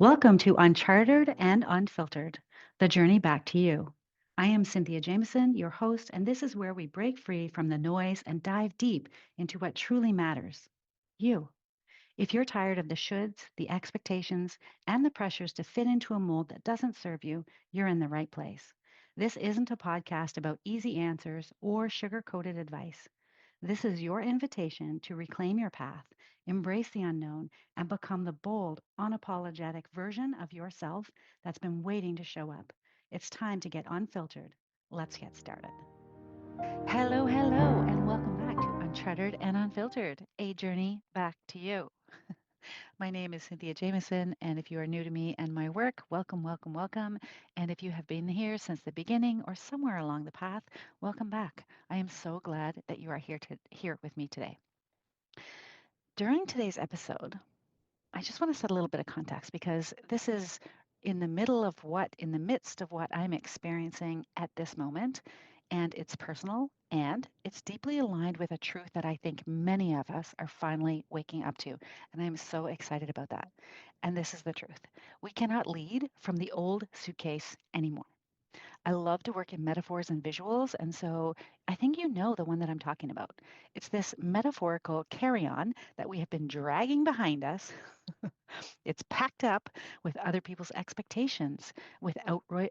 Welcome to Uncharted and Unfiltered, the journey back to you. I am Cynthia Jameson, your host, and this is where we break free from the noise and dive deep into what truly matters you. If you're tired of the shoulds, the expectations, and the pressures to fit into a mold that doesn't serve you, you're in the right place. This isn't a podcast about easy answers or sugar coated advice. This is your invitation to reclaim your path, embrace the unknown, and become the bold, unapologetic version of yourself that's been waiting to show up. It's time to get unfiltered. Let's get started. Hello, hello, and welcome back to Uncharted and Unfiltered, a journey back to you. My name is Cynthia Jameson, and if you are new to me and my work, welcome, welcome, welcome. And if you have been here since the beginning or somewhere along the path, welcome back. I am so glad that you are here with me today. During today's episode, I just want to set a little bit of context because this is in the midst of what I'm experiencing at this moment. And it's personal and it's deeply aligned with a truth that I think many of us are finally waking up to. And I'm so excited about that. And this is the truth: we cannot lead from the old suitcase anymore. I love to work in metaphors and visuals. And so I think you know the one that I'm talking about. It's this metaphorical carry on that we have been dragging behind us. It's packed up with other people's expectations, with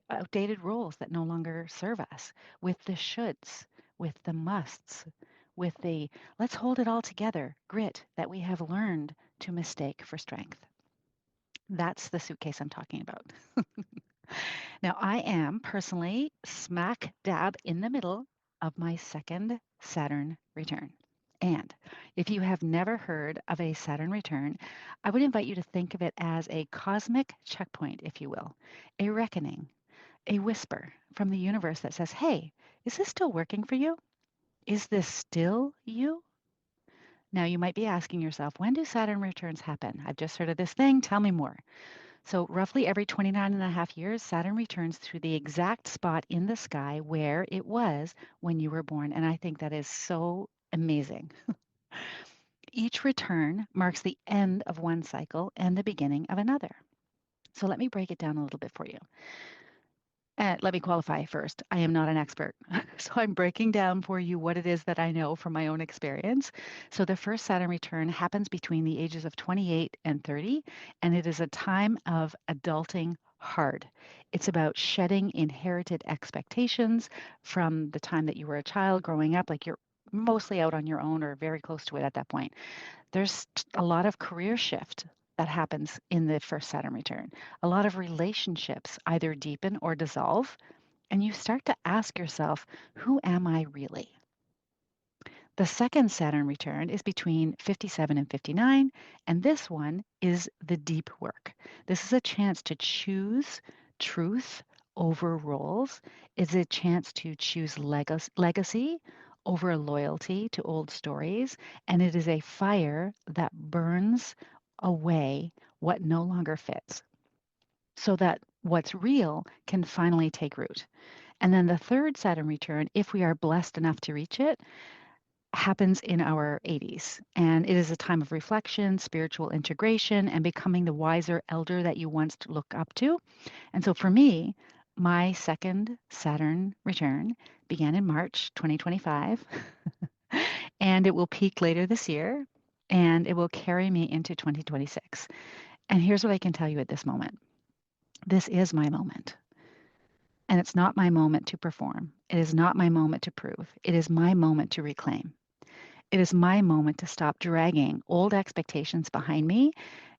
outdated roles that no longer serve us, with the shoulds, with the musts, with the let's hold it all together grit that we have learned to mistake for strength. That's the suitcase I'm talking about. Now, I am personally smack dab in the middle of my second Saturn return. And if you have never heard of a Saturn return, I would invite you to think of it as a cosmic checkpoint, if you will, a reckoning, a whisper from the universe that says, hey, is this still working for you? Is this still you? Now, you might be asking yourself, when do Saturn returns happen? I've just heard of this thing. Tell me more. So, roughly every 29 and a half years, Saturn returns to the exact spot in the sky where it was when you were born. And I think that is so amazing. Each return marks the end of one cycle and the beginning of another. So, let me break it down a little bit for you. Let me qualify first. I am not an expert. So I'm breaking down for you what it is that I know from my own experience. So the first Saturn return happens between the ages of 28 and 30, and it is a time of adulting hard. It's about shedding inherited expectations from the time that you were a child growing up, like you're mostly out on your own or very close to it at that point. There's a lot of career shift that happens in the first Saturn return. A lot of relationships either deepen or dissolve, and you start to ask yourself, who am I really? The second Saturn return is between 57 and 59, and this one is the deep work. This is a chance to choose truth over roles. It's a chance to choose legacy over loyalty to old stories, and it is a fire that burns away what no longer fits so that what's real can finally take root. And then the third Saturn return, if we are blessed enough to reach it, happens in our 80s. And it is a time of reflection, spiritual integration, and becoming the wiser elder that you once looked up to. And so for me, my second Saturn return began in March 2025, and it will peak later this year, and it will carry me into 2026. And here's what I can tell you at this moment: this is my moment. And it's not my moment to perform. It is not my moment to prove. It is my moment to reclaim. It is my moment to stop dragging old expectations behind me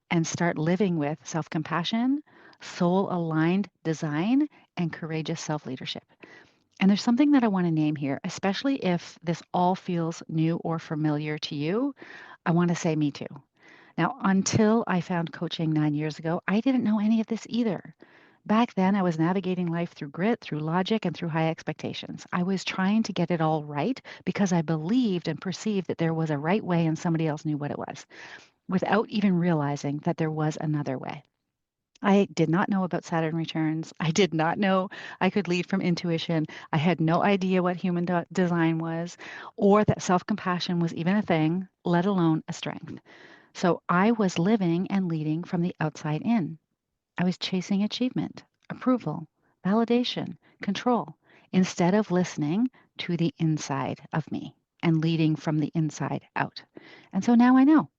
and start living with self compassion, soul aligned design, and courageous self leadership. And there's something that I want to name here, especially if this all feels new or familiar to you. I want to say me too. Now, until I found coaching 9 years ago, I didn't know any of this either. Back then, I was navigating life through grit, through logic, and through high expectations. I was trying to get it all right because I believed and perceived that there was a right way and somebody else knew what it was, without even realizing that there was another way. I did not know about Saturn returns. I did not know I could lead from intuition. I had no idea what human design was or that self compassion was even a thing, let alone a strength. So I was living and leading from the outside in. I was chasing achievement, approval, validation, control, instead of listening to the inside of me and leading from the inside out. And so now I know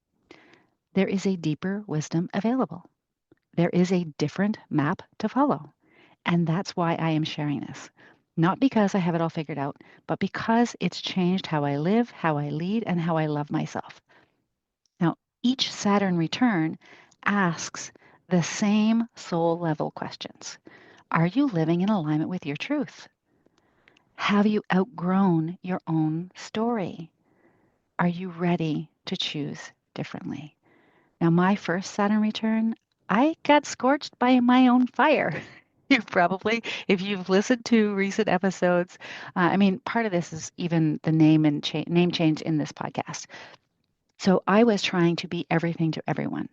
there is a deeper wisdom available. There is a different map to follow. And that's why I am sharing this. Not because I have it all figured out, but because it's changed how I live, how I lead, and how I love myself. Now, each Saturn return asks the same soul level questions. Are you living in alignment with your truth? Have you outgrown your own story? Are you ready to choose differently? Now, my first Saturn return, I got scorched by my own fire. You probably, if you've listened to recent episodes, I mean, part of this is even the name change in this podcast. So I was trying to be everything to everyone.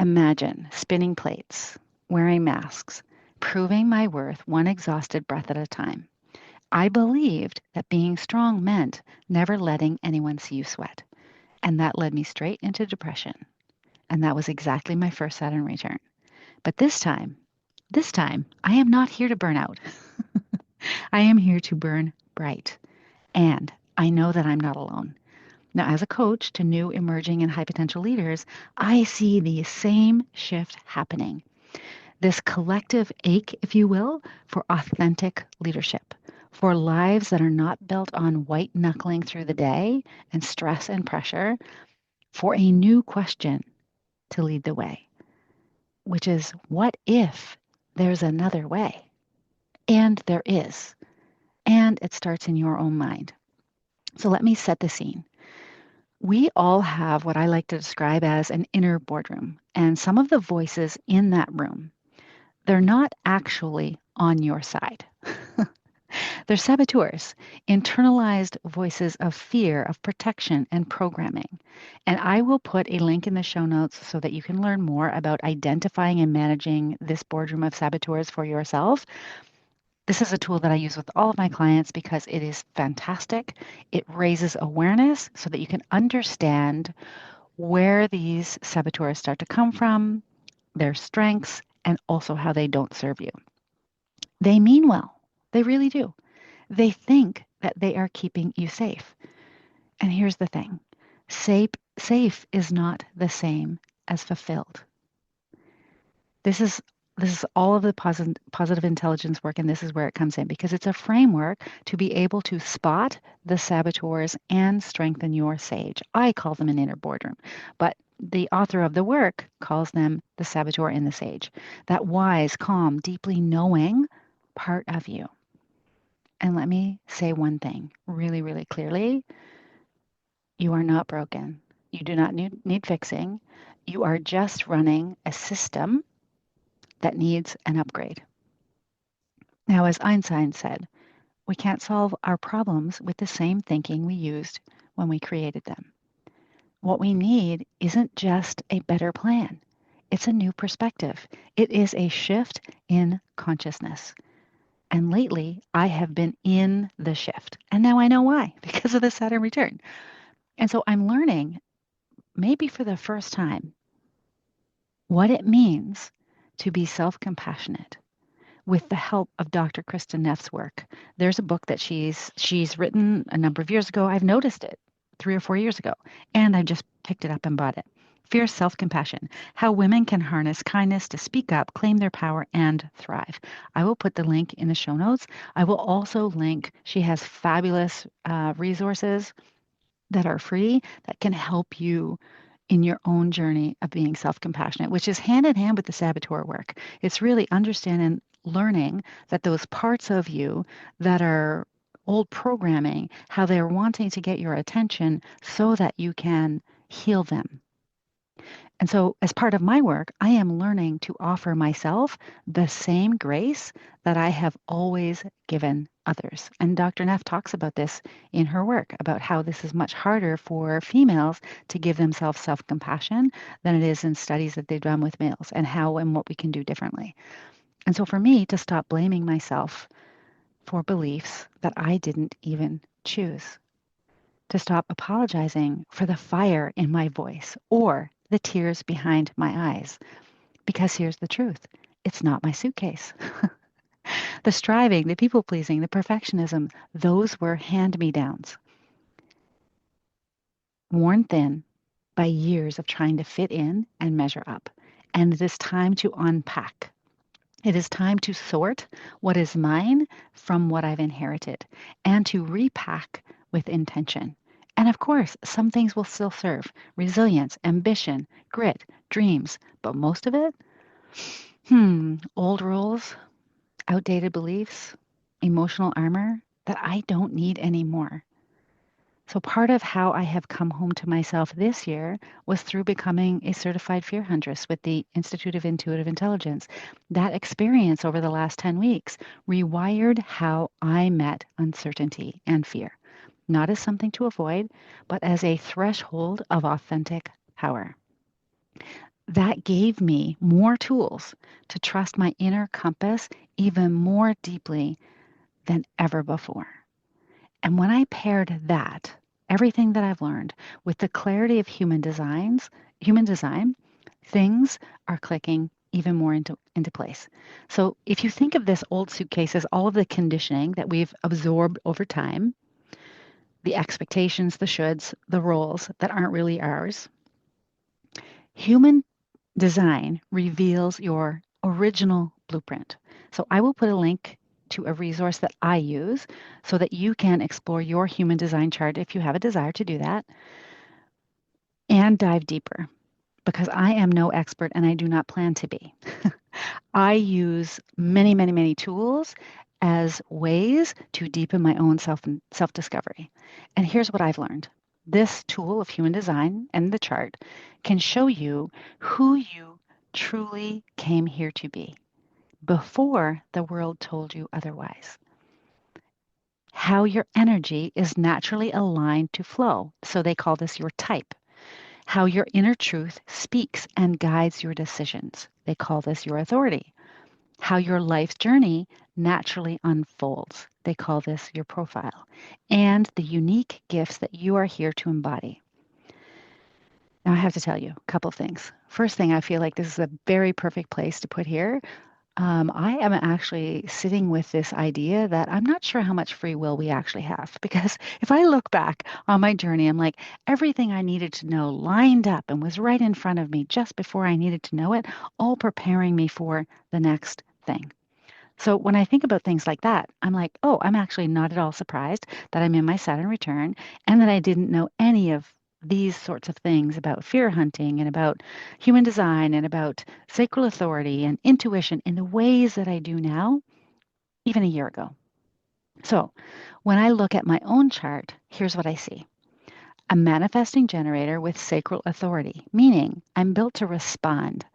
Imagine spinning plates, wearing masks, proving my worth one exhausted breath at a time. I believed that being strong meant never letting anyone see you sweat. And that led me straight into depression. And that was exactly my first Saturn return. But this time, I am not here to burn out. I am here to burn bright. And I know that I'm not alone. Now, as a coach to new emerging and high potential leaders, I see the same shift happening. This collective ache, if you will, for authentic leadership, for lives that are not built on white knuckling through the day and stress and pressure, for a new question to lead the way, which is what if there's another way? And there is. And it starts in your own mind. So let me set the scene. We all have what I like to describe as an inner boardroom. And some of the voices in that room, they're not actually on your side. They're saboteurs, internalized voices of fear, of protection, and programming. And I will put a link in the show notes so that you can learn more about identifying and managing this boardroom of saboteurs for yourself. This is a tool that I use with all of my clients because it is fantastic. It raises awareness so that you can understand where these saboteurs start to come from, their strengths, and also how they don't serve you. They mean well. They really do. They think that they are keeping you safe. And here's the thing. Safe is not the same as fulfilled. This is all of the positive intelligence work, and this is where it comes in because it's a framework to be able to spot the saboteurs and strengthen your sage. I call them an inner boardroom, but the author of the work calls them the saboteur and the sage, that wise, calm, deeply knowing part of you. And let me say one thing really, really clearly. You are not broken. You do not need fixing. You are just running a system that needs an upgrade. Now, as Einstein said, we can't solve our problems with the same thinking we used when we created them. What we need isn't just a better plan. It's a new perspective. It is a shift in consciousness. And lately, I have been in the shift. And now I know why, because of the Saturn return. And so I'm learning, maybe for the first time, what it means to be self-compassionate with the help of Dr. Kristen Neff's work. There's a book that she's written a number of years ago. I've noticed it 3 or 4 years ago, and I just picked it up and bought it. Fierce Self-Compassion, How Women Can Harness Kindness to Speak Up, Claim Their Power, and Thrive. I will put the link in the show notes. I will also link, she has fabulous resources that are free that can help you in your own journey of being self-compassionate, which is hand in hand with the saboteur work. It's really understanding, learning that those parts of you that are old programming, how they're wanting to get your attention so that you can heal them. And so, as part of my work, I am learning to offer myself the same grace that I have always given others. And Dr. Neff talks about this in her work, about how this is much harder for females to give themselves self-compassion than it is in studies that they've done with males, and how and what we can do differently. And so, for me to stop blaming myself for beliefs that I didn't even choose, to stop apologizing for the fire in my voice or the tears behind my eyes. Because here's the truth. It's not my suitcase. The striving, the people pleasing, the perfectionism, those were hand-me-downs, worn thin by years of trying to fit in and measure up. And it is time to unpack. It is time to sort what is mine from what I've inherited and to repack with intention. And of course, some things will still serve resilience, ambition, grit, dreams, but most of it, old roles, outdated beliefs, emotional armor that I don't need anymore. So, part of how I have come home to myself this year was through becoming a certified fear huntress with the Institute of Intuitive Intelligence. That experience over the last 10 weeks rewired how I met uncertainty and fear, not as something to avoid, but as a threshold of authentic power. That gave me more tools to trust my inner compass even more deeply than ever before. And when I paired that, everything that I've learned, with the clarity of human design, things are clicking even more into place. So if you think of this old suitcase as all of the conditioning that we've absorbed over time, the expectations, the shoulds, the roles that aren't really ours, human design reveals your original blueprint. So I will put a link to a resource that I use so that you can explore your human design chart if you have a desire to do that and dive deeper because I am no expert and I do not plan to be. I use many, many, many tools as ways to deepen my own self-discovery. And here's what I've learned. This tool of human design and the chart can show you who you truly came here to be before the world told you otherwise. How your energy is naturally aligned to flow. So they call this your type. How your inner truth speaks and guides your decisions. They call this your authority. How your life journey naturally unfolds. They call this your profile. And the unique gifts that you are here to embody. Now, I have to tell you a couple things. First thing, I feel like this is a very perfect place to put here. I am actually sitting with this idea that I'm not sure how much free will we actually have. Because if I look back on my journey, I'm like, everything I needed to know lined up and was right in front of me just before I needed to know it, all preparing me for the next thing. So when I think about things like that, I'm like, oh, I'm actually not at all surprised that I'm in my Saturn return and that I didn't know any of these sorts of things about fear hunting and about human design and about sacral authority and intuition in the ways that I do now, even a year ago. So when I look at my own chart, here's what I see. A manifesting generator with sacral authority, meaning I'm built to respond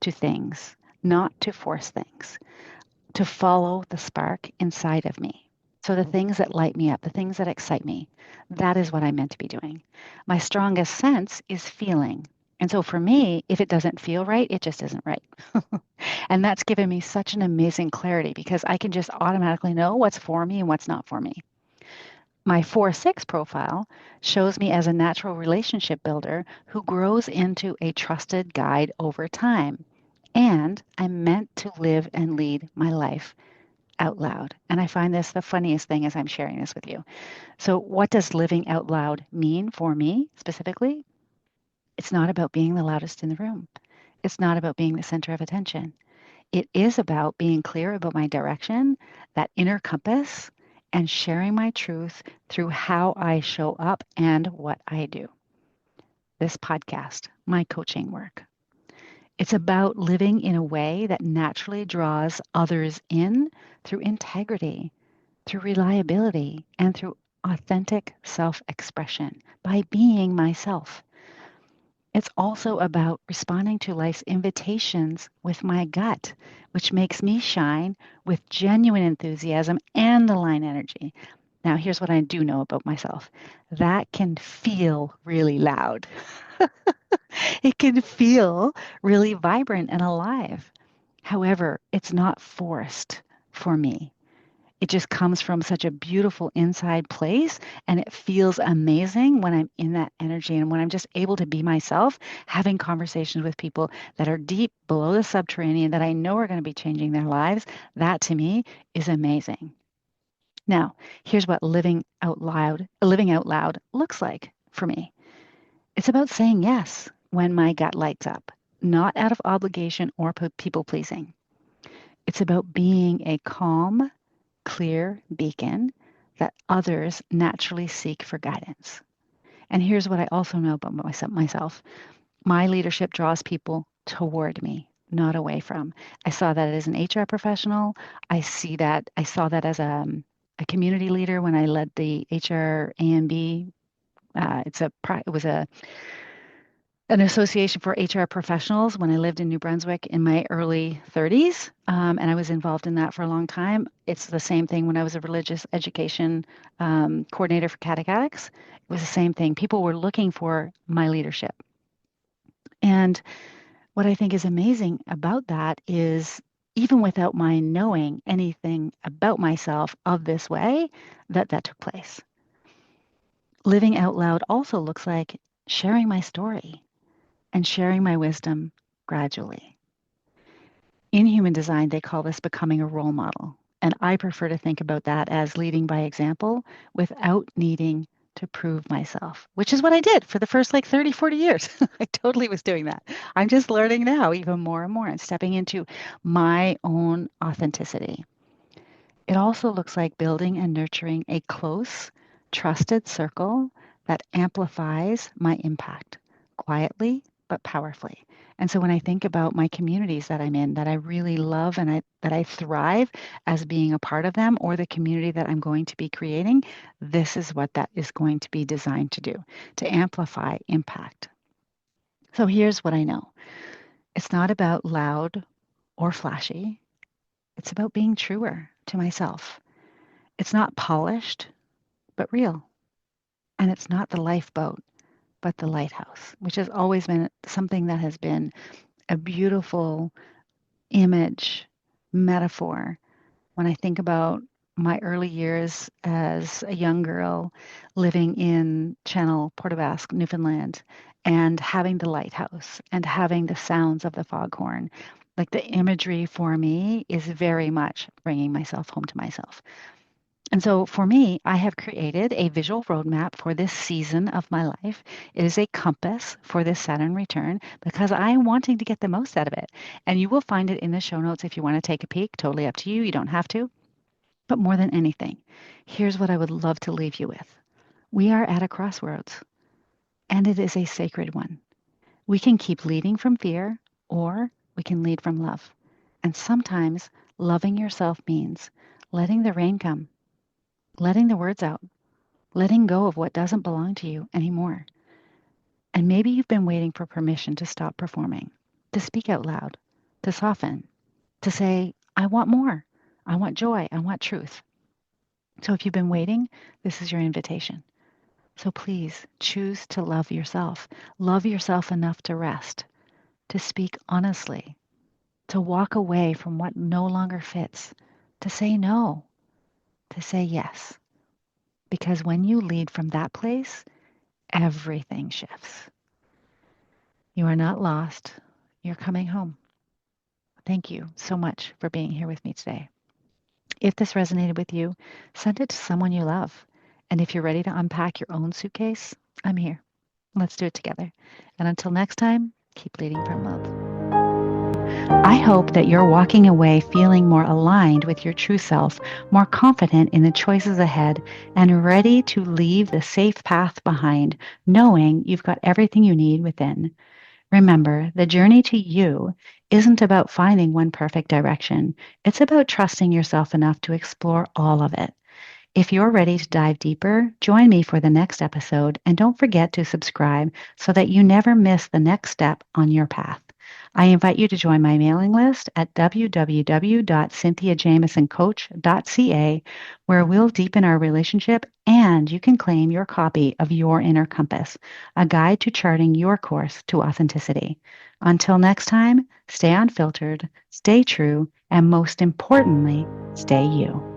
to things, not to force things, to follow the spark inside of me. So the things that light me up, the things that excite me, that is what I'm meant to be doing. My strongest sense is feeling. And so for me, if it doesn't feel right, it just isn't right. And that's given me such an amazing clarity because I can just automatically know what's for me and what's not for me. My 4-6 profile shows me as a natural relationship builder who grows into a trusted guide over time. And I'm meant to live and lead my life out loud. And I find this the funniest thing as I'm sharing this with you. So, what does living out loud mean for me specifically? It's not about being the loudest in the room, it's not about being the center of attention. It is about being clear about my direction, that inner compass, and sharing my truth through how I show up and what I do. This podcast, my coaching work. It's about living in a way that naturally draws others in through integrity, through reliability, and through authentic self-expression by being myself. It's also about responding to life's invitations with my gut, which makes me shine with genuine enthusiasm and aligned energy. Now, here's what I do know about myself. That can feel really loud. It can feel really vibrant and alive. However, it's not forced for me. It just comes from such a beautiful inside place, and it feels amazing when I'm in that energy and when I'm just able to be myself, having conversations with people that are deep below the subterranean that I know are going to be changing their lives. That to me is amazing. Now, here's what living out loud looks like for me. It's about saying yes when my gut lights up, not out of obligation or people pleasing. It's about being a calm, clear beacon that others naturally seek for guidance. And here's what I also know about myself. My leadership draws people toward me, not away from. I saw that as an HR professional. I saw that as a community leader when I led the HR AMB. It was an association for HR professionals when I lived in New Brunswick in my early 30s, and I was involved in that for a long time. It's the same thing when I was a religious education coordinator for catechetics. It was the same thing. People were looking for my leadership. And what I think is amazing about that is even without my knowing anything about myself of this way, that took place. Living out loud also looks like sharing my story and sharing my wisdom gradually. In human design, they call this becoming a role model. And I prefer to think about that as leading by example without needing to prove myself, which is what I did for the first like 30, 40 years. I totally was doing that. I'm just learning now even more and more and stepping into my own authenticity. It also looks like building and nurturing a close, trusted circle that amplifies my impact quietly but powerfully. And so when I think about my communities that I'm in, that I really love and that I thrive as being a part of them, or the community that I'm going to be creating, this is what that is going to be designed to do, to amplify impact. So here's what I know. It's not about loud or flashy. It's about being truer to myself. It's not polished, but real. And it's not the lifeboat, but the lighthouse, which has always been something that has been a beautiful image, metaphor. When I think about my early years as a young girl living in Channel, Port aux Basques, Newfoundland, and having the lighthouse and having the sounds of the foghorn, like the imagery for me is very much bringing myself home to myself. And so for me, I have created a visual roadmap for this season of my life. It is a compass for this Saturn return because I'm wanting to get the most out of it. And you will find it in the show notes if you want to take a peek. Totally up to you. You don't have to. But more than anything, here's what I would love to leave you with. We are at a crossroads, and it is a sacred one. We can keep leading from fear, or we can lead from love. And sometimes loving yourself means letting the rain come, letting the words out, letting go of what doesn't belong to you anymore. And maybe you've been waiting for permission to stop performing, to speak out loud, to soften, to say, I want more. I want joy. I want truth. So if you've been waiting, this is your invitation. So please choose to love yourself. Love yourself enough to rest, to speak honestly, to walk away from what no longer fits, to say no, to say yes. Because when you lead from that place, everything shifts. You are not lost. You're coming home. Thank you so much for being here with me today. If this resonated with you, send it to someone you love. And if you're ready to unpack your own suitcase, I'm here. Let's do it together. And until next time, keep leading from love. I hope that you're walking away feeling more aligned with your true self, more confident in the choices ahead, and ready to leave the safe path behind, knowing you've got everything you need within. Remember, the journey to you isn't about finding one perfect direction. It's about trusting yourself enough to explore all of it. If you're ready to dive deeper, join me for the next episode, and don't forget to subscribe so that you never miss the next step on your path. I invite you to join my mailing list at www.cynthiajamesoncoach.ca, where we'll deepen our relationship and you can claim your copy of Your Inner Compass, a guide to charting your course to authenticity. Until next time, stay unfiltered, stay true, and most importantly, stay you.